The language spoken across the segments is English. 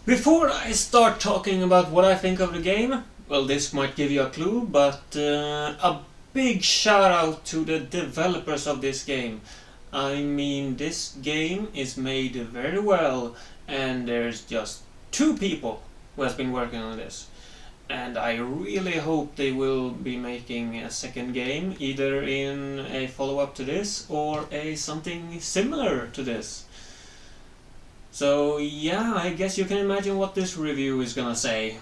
Before I start talking about what I think of the game, well, this might give you a clue, but a big shout out to the developers of this game. I mean, this game is made very well, and there's just 2 people who has been working on this. And I really hope they will be making a second game, either in a follow-up to this or a something similar to this. So yeah, I guess you can imagine what this review is gonna say.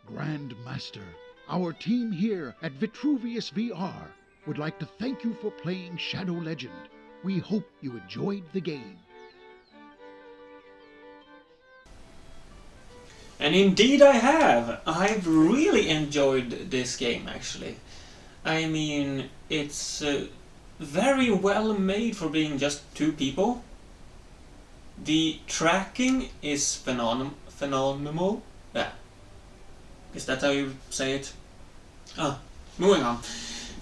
Grand Master, our team here at Vitruvius VR would like to thank you for playing Shadow Legend. We hope you enjoyed the game. And indeed I have! I've really enjoyed this game actually. I mean, it's very well made for being just 2 people. The tracking is phenomenal. Yeah. Is that how you say it? Moving on.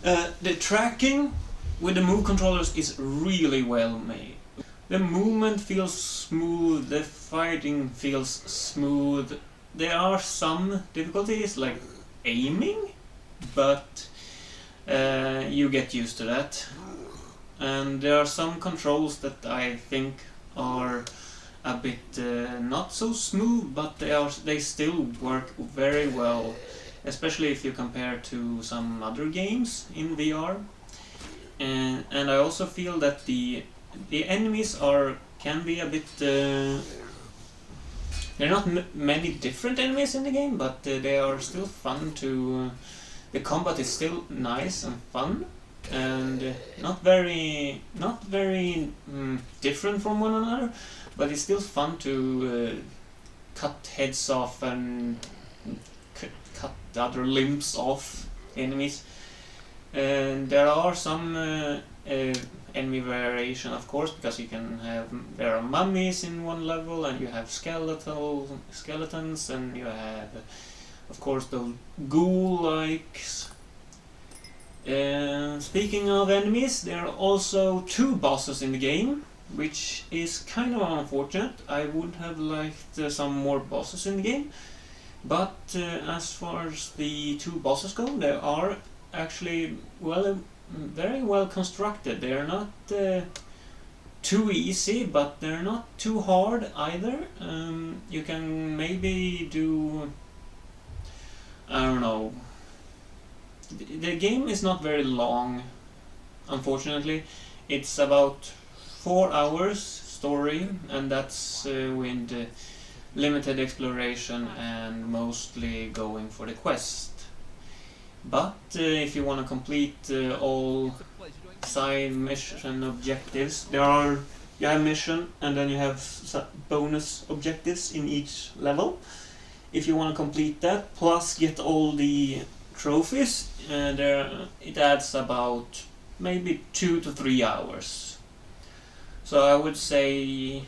The tracking with the move controllers is really well made. The movement feels smooth, the fighting feels smooth. There are some difficulties like aiming, but you get used to that. And there are some controls that I think are a bit not so smooth, but they still work very well, especially if you compare to some other games in VR. And I also feel that the enemies can be a bit. There are not many different enemies in the game, but they are still fun to. The combat is still nice and fun, and not very different from one another, but it's still fun to cut heads off and cut the other limbs off enemies. And there are some enemy variation, of course, because there are mummies in one level, and you have skeletons, and you have, of course, the ghoul-likes. Speaking of enemies, there are also 2 bosses in the game, which is kind of unfortunate. I would have liked some more bosses in the game, but as far as the 2 bosses go, they are actually very well constructed. They are not too easy, but they're not too hard either. You can maybe do, I don't know. The game is not very long, unfortunately. It's about 4 hours story, and that's with limited exploration and mostly going for the quest. But if you want to complete all side mission objectives, you have mission, and then you have bonus objectives in each level. If you want to complete that, plus get all the trophies, it adds about maybe 2 to 3 hours. So I would say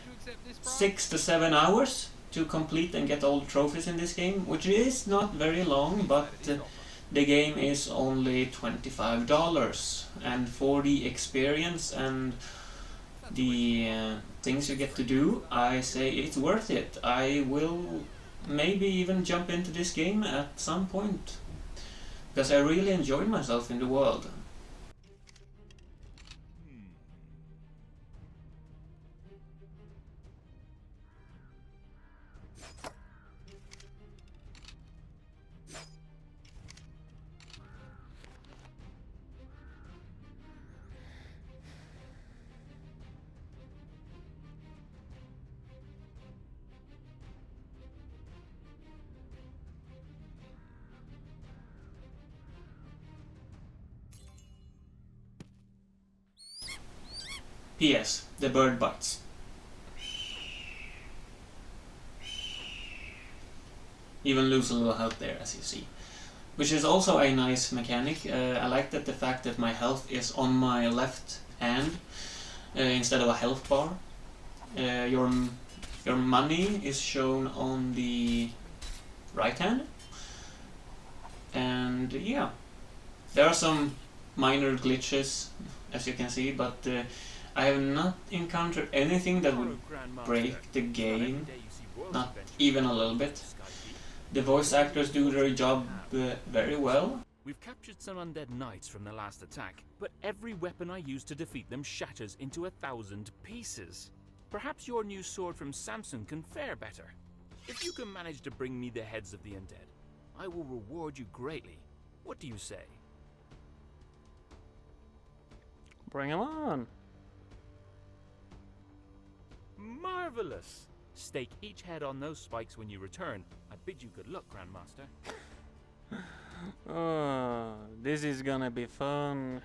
6 to 7 hours to complete and get all the trophies in this game, which is not very long, but the game is only $25, and for the experience and the things you get to do, I say it's worth it. I will maybe even jump into this game at some point, because I really enjoyed myself in the world. P.S. The bird bites. Even lose a little health there, as you see. Which is also a nice mechanic. I like the fact that my health is on my left hand instead of a health bar. Your money is shown on the right hand. And yeah, there are some minor glitches, as you can see, but I have not encountered anything that would break the game, not even a little bit. The voice actors do their job very well. We've captured some undead knights from the last attack, but every weapon I use to defeat them shatters into 1,000 pieces. Perhaps your new sword from Samson can fare better. If you can manage to bring me the heads of the undead, I will reward you greatly. What do you say? Bring him on. Marvelous! Stake each head on those spikes when you return. I bid you good luck, Grandmaster. Oh, this is gonna be fun.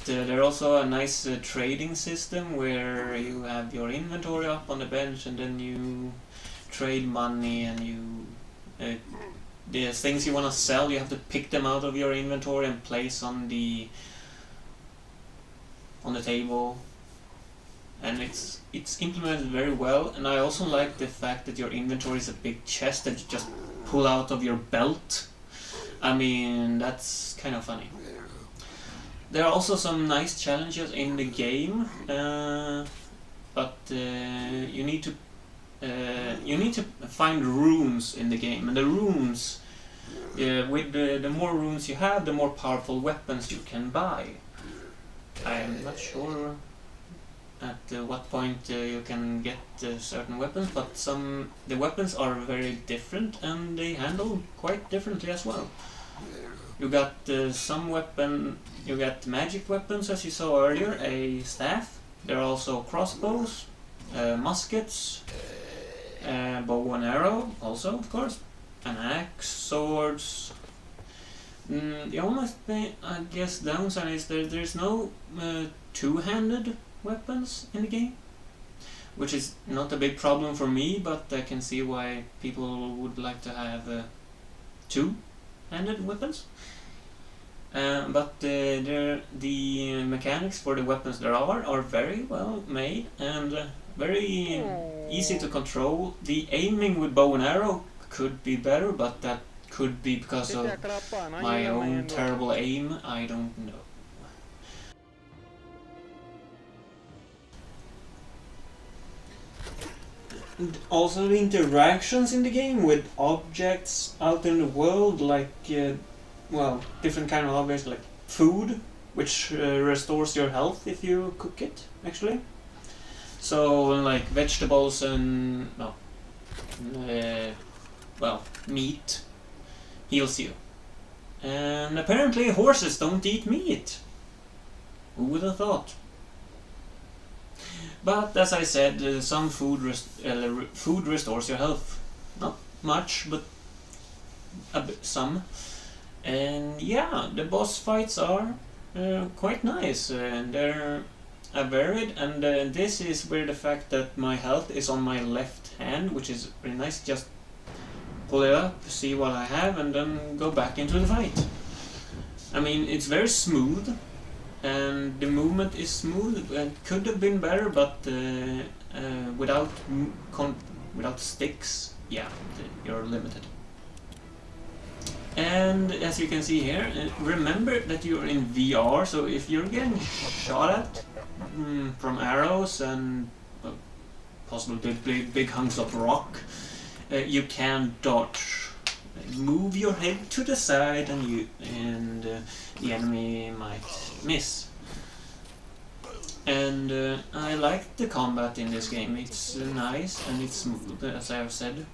There's also a nice trading system where you have your inventory up on the bench and then you trade money, and you the things you want to sell, you have to pick them out of your inventory and place on the table, and it's implemented very well. And I also like the fact that your inventory is a big chest that you just pull out of your belt. I mean, that's kind of funny. There are also some nice challenges in the game, but you need to find runes in the game, and the runes, with the more runes you have, the more powerful weapons you can buy. I'm not sure at what point you can get certain weapons, but the weapons are very different and they handle quite differently as well. You got some weapon, you got magic weapons as you saw earlier, a staff. There are also crossbows, muskets, bow and arrow also, of course, an axe, swords. The only thing, I guess, downside is that there's no two-handed weapons in the game, which is not a big problem for me, but I can see why people would like to have two-handed weapons. But the mechanics for the weapons there are very well made and very easy to control. The aiming with bow and arrow could be better, but that could be because of my own terrible aim. I don't know. And also the interactions in the game with objects out in the world, like different kind of objects, like food, which restores your health if you cook it, actually. So like vegetables and meat heals you. And apparently horses don't eat meat. Who would have thought? But as I said, some food restores your health. Not much, but some. And yeah, the boss fights are quite nice, and they're varied. And this is where the fact that my health is on my left hand, which is pretty nice. Just pull it up, see what I have, and then go back into the fight. I mean, it's very smooth, and the movement is smooth. It could have been better, but without sticks, yeah, you're limited. And as you can see here, remember that you're in VR, so if you're getting shot at from arrows and possibly big hunks of rock, you can dodge. Move your head to the side, and the enemy might miss. And I like the combat in this game. It's nice and it's smooth, as I have said.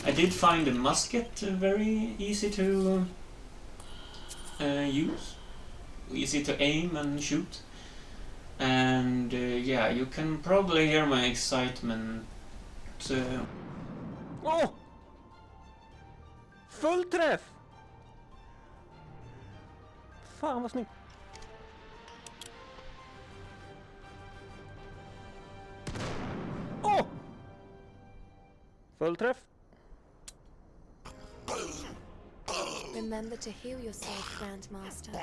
I did find the musket very easy to use, easy to aim and shoot, and yeah, you can probably hear my excitement. Oh! Full träff! Fan vad snyggt! Oh! Full träff! Remember to heal yourself, Grandmaster.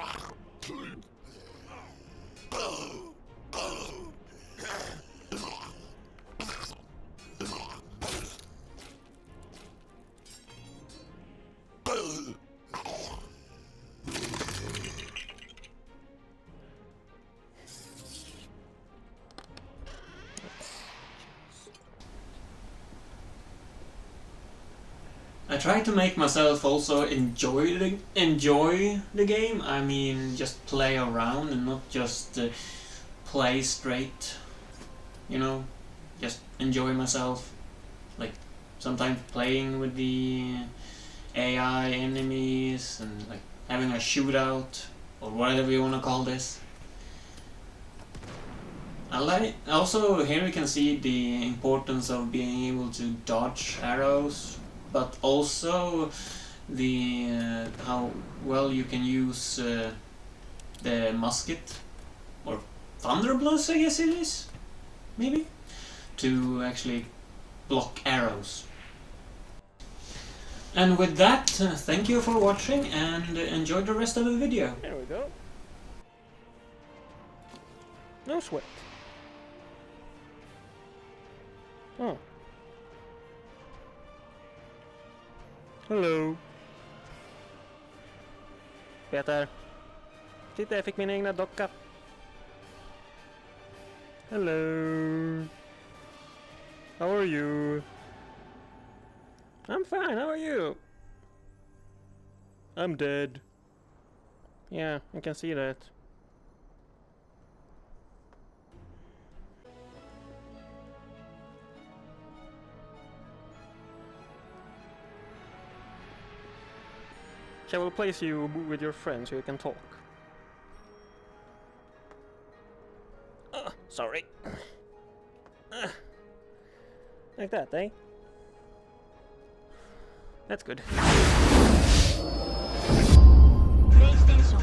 I try to make myself also enjoy the game. I mean, just play around and not just play straight. You know, just enjoy myself. Like sometimes playing with the AI enemies and like having a shootout or whatever you want to call this. Also here you can see the importance of being able to dodge arrows, but also the how well you can use the musket or thunderblast, I guess it is, maybe, to actually block arrows. And with that, thank you for watching and enjoy the rest of the video. There we go. No sweat. Oh. Hello. Peter. Titta, jag fick min egna docka. Hello. How are you? I'm fine, how are you? I'm dead. Yeah, I can see that. Shall we place you with your friends so you can talk? Sorry. Like that, eh? That's good. PlayStation